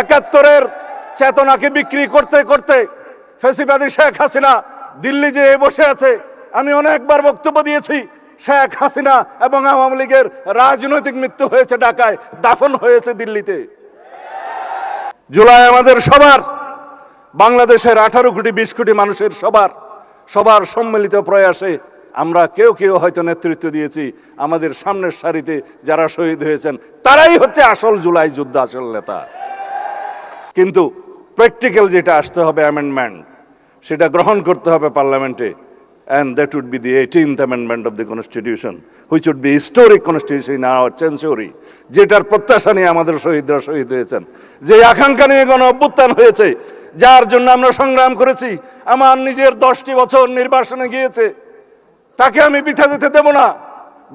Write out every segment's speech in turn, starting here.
একাত্তরের চেতনাকে বিক্রি করতে করতে ফ্যাসিবাদী শেখ হাসিনা দিল্লি যেয়ে বসে আছে। আমি অনেকবার বক্তব্য দিয়েছি, শেখ হাসিনা এবং আওয়ামী লীগের রাজনৈতিক মৃত্যু হয়েছে ঢাকায়, দাফন হয়েছে দিল্লিতে। জুলাই আমাদের সবার, বাংলাদেশের 18 কোটি 20 কোটি মানুষের সবার সম্মিলিত প্রয়াসে আমরা কেউ কেউ হয়তো নেতৃত্ব দিয়েছি। আমাদের সামনের সারিতে যারা শহীদ হয়েছেন তারাই হচ্ছে আসল জুলাই যুদ্ধ, আসল নেতা। কিন্তু প্র্যাকটিক্যাল যেটা আসতে হবে, অ্যামেন্ডমেন্ট, সেটা গ্রহণ করতে হবে পার্লামেন্টে। And that would be the 18th amendment of the Constitution, which would be historic constitution in our century, যেটার প্রত্যাশা নিয়ে আমাদের শহীদরা শহীদ হয়েছেন, যে আকাঙ্ক্ষা নিয়ে গণ অভ্যুত্থান হয়েছে, যার জন্য আমরা সংগ্রাম করেছি। আমার নিজের 10টি বছর নির্বাসনে গিয়েছে, তাকে আমি বৃথা যেতে দেব না।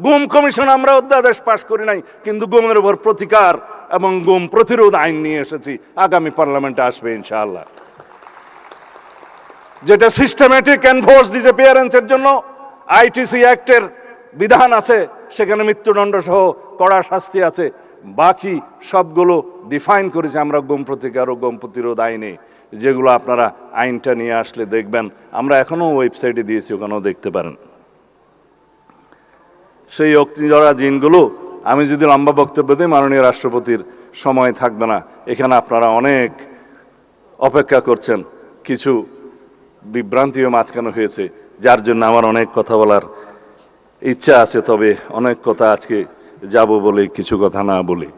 গুম কমিশন আমরা অধ্যাদেশ পাশ করি নাই, কিন্তু গুমের উপর প্রতিকার এবং গুম প্রতিরোধ আইন নিয়ে এসেছি। আগামী পার্লামেন্টে আসবে ইনশাআল্লাহ, যেটা সিস্টেমেটিক এনফোর্স ডিসঅ্যাপিয়ারেন্সের জন্য আইটিসি অ্যাক্টের বিধান আছে, সেখানে মৃত্যুদণ্ড সহ কড়া শাস্তি আছে। বাকি সবগুলো ডিফাইন করেছে আমরা গুম প্রতিকার ও গুম প্রতিরোধ আইনে, যেগুলো আপনারা আইনটা নিয়ে আসলে দেখবেন। আমরা এখনো ওয়েবসাইটে দিয়েছি, ওখানেও দেখতে পারেন। সেই অগ্নিঝরা জিনগুলো, আমি যদি লম্বা বক্তব্য দিই মাননীয় রাষ্ট্রপতির সময় থাকবে না। এখানে আপনারা অনেক অপেক্ষা করছেন, কিছু বিভ্রান্তিও মাঝখানে হয়েছে, যার জন্য আমার অনেক কথা বলার ইচ্ছা আছে। তবে অনেক কথা আজকে যাব বলে কিছু কথা না বলি।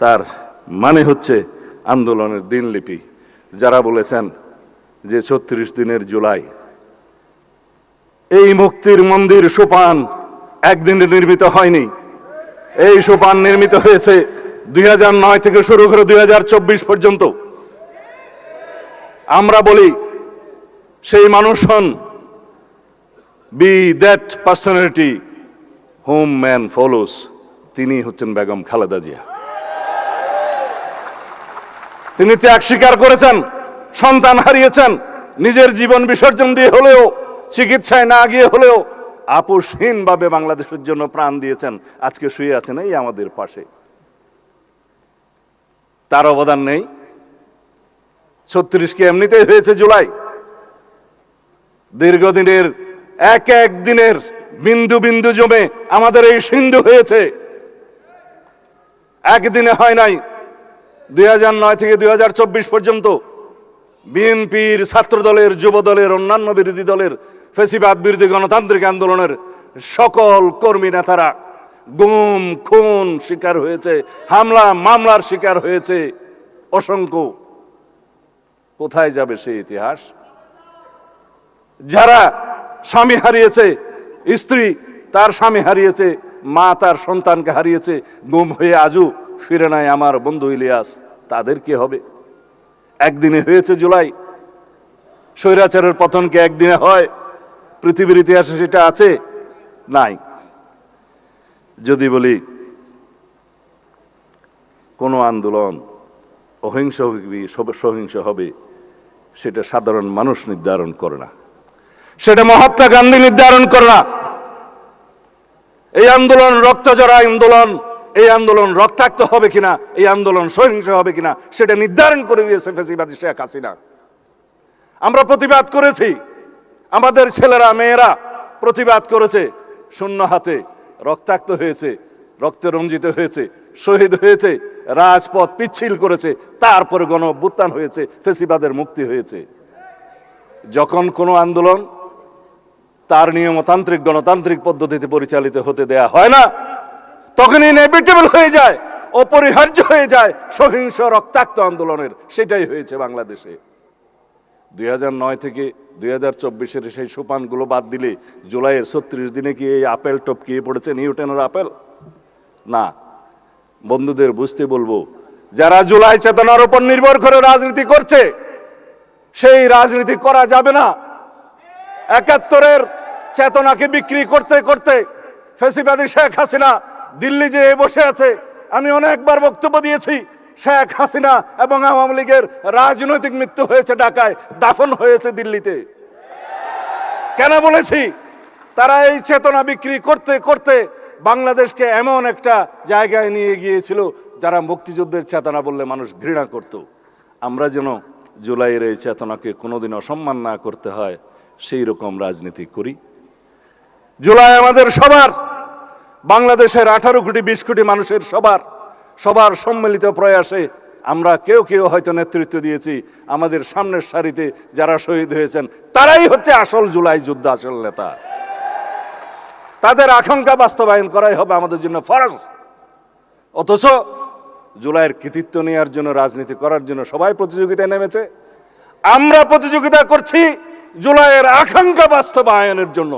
তার মানে হচ্ছে আন্দোলনের দিনলিপি। যারা বলেছেন যে 36 দিনের জুলাই, এই মুক্তির মন্দির সোপান একদিনে নির্মিত হয়নি। এই সোপান নির্মিত হয়েছে 2009 থেকে শুরু করে 2024 পর্যন্ত। আমরা বলি সেই মানুষ হন, be that personality whom man follows, তিনি হচ্ছেন বেগম খালেদা জিয়া। তিনি ত্যাগ স্বীকার করেছেন, সন্তান হারিয়েছেন, নিজের জীবন বিসর্জন দিয়ে হলেও, চিকিৎসায় না গিয়ে হলেও আপোষহীনভাবে বাংলাদেশের জন্য প্রাণ দিয়েছেন। আজকে শুয়ে আছেন এই আমাদের পাশে। তার অবদান নেই? 36 কি এমনিতেই হয়েছে জুলাই? দীর্ঘদিনের এক এক দিনের বিন্দু বিন্দু জমে আমাদের এই সিন্ধু হয়েছে, একদিনে হয় নাই। 2009 থেকে 2024 পর্যন্ত বিএনপির, ছাত্র দলের, যুব দলের, অন্যান্য বিরোধী দলের, ফ্যাসিবাদ বিরোধী গণতান্ত্রিক আন্দোলনের সকল কর্মী নেতারা গুম খুন শিকার হয়েছে, হামলা মামলার শিকার হয়েছে অসংখ্য। কোথায় যাবে সেই ইতিহাস? যারা স্বামী হারিয়েছে, স্ত্রী তার স্বামী হারিয়েছে, মা তার সন্তানকে হারিয়েছে, গুম হয়ে আজও ফিরে নাই আমার বন্ধু ইলিয়াস, তাদের কি হবে? একদিনে হয়েছে জুলাই। স্বৈরাচারের পতন কি একদিনে হয়? পৃথিবীর ইতিহাসে সেটা আছে? নাই। যদি বলি কোন আন্দোলন অহিংস সহিংস হবে, সেটা সাধারণ মানুষ নির্ধারণ করে না, সেটা মহাত্মা গান্ধী নির্ধারণ করে না। এই আন্দোলন রক্তজরা আন্দোলন, এই আন্দোলন রক্তাক্ত হবে কিনা, এই আন্দোলন সহিংস হবে কিনা, সেটা নির্ধারণ করে দিয়েছে ফ্যাসিবাদী শেখ হাসিনা। আমরা প্রতিবাদ করেছি, আমাদের ছেলেরা মেয়েরা প্রতিবাদ করেছে, শূন্য হাতে রক্তাক্ত হয়েছে, রক্তে রঞ্জিত হয়েছে, শহীদ হয়েছে, রাজপথ পিচ্ছিল করেছে, তারপরে গণ অভ্যুত্থান হয়েছে, ফ্যাসিবাদের মুক্তি হয়েছে। যখন কোনো আন্দোলন তার নিয়মতান্ত্রিক গণতান্ত্রিক পদ্ধতিতে পরিচালিত হতে দেয়া হয় না, তখন ইনএভিটেবল হয়ে যায়, অপরিহার্য হয়ে যায় সহিংস রক্তাক্ত আন্দোলনের। সেটাই হয়েছে বাংলাদেশে। 2009 থেকে 2024-এর সেই সোপানগুলো বাদ দিলে জুলাইয়ের 36 দিনে কি এই আপেল টপকিয়ে পড়েছে নিউটনের আপেল? না। বন্ধুদের বুঝতে বলবো, যারা জুলাই চেতনার উপর নির্ভর করে রাজনীতি করছে, সেই রাজনীতি করা যাবে না। 71-এর চেতনাকে বিক্রি করতে করতে ফ্যাসিবাদী শেখ হাসিনা দিল্লি যেয়ে বসে আছে। আমি অনেকবার বক্তব্য দিয়েছি, শেখ হাসিনা এবং আওয়ামী লীগের রাজনৈতিক মৃত্যু হয়েছে ঢাকায়, দাফন হয়েছে দিল্লিতে। কেন বলেছি? তারা এই চেতনা বিক্রি করতে করতে বাংলাদেশকে এমন একটা জায়গায় নিয়ে গিয়েছিল যারা মুক্তিযুদ্ধের চেতনা বললে মানুষ ঘৃণা করত, আমরা যেন জুলাইয়ের এই চেতনাকে কোনোদিন অসম্মান না করতে হয় সেই রকম রাজনীতি করি। জুলাই আমাদের সবার, বাংলাদেশের 18 কোটি 20 কোটি মানুষের সবার সম্মিলিত প্রয়াসে আমরা কেউ কেউ হয়তো নেতৃত্ব দিয়েছি। আমাদের সামনের সারিতে যারা শহীদ হয়েছেন তারাই হচ্ছে আসল জুলাই যুদ্ধ, আসল নেতা। তাদের আকাঙ্ক্ষা বাস্তবায়ন করাই হবে আমাদের জন্য ফরজ। অথচ জুলাইয়ের কৃতিত্ব নেওয়ার জন্য, রাজনীতি করার জন্য সবাই প্রতিযোগিতায় নেমেছে। আমরা প্রতিযোগিতা করছি জুলাইয়ের আকাঙ্ক্ষা বাস্তবায়নের জন্য।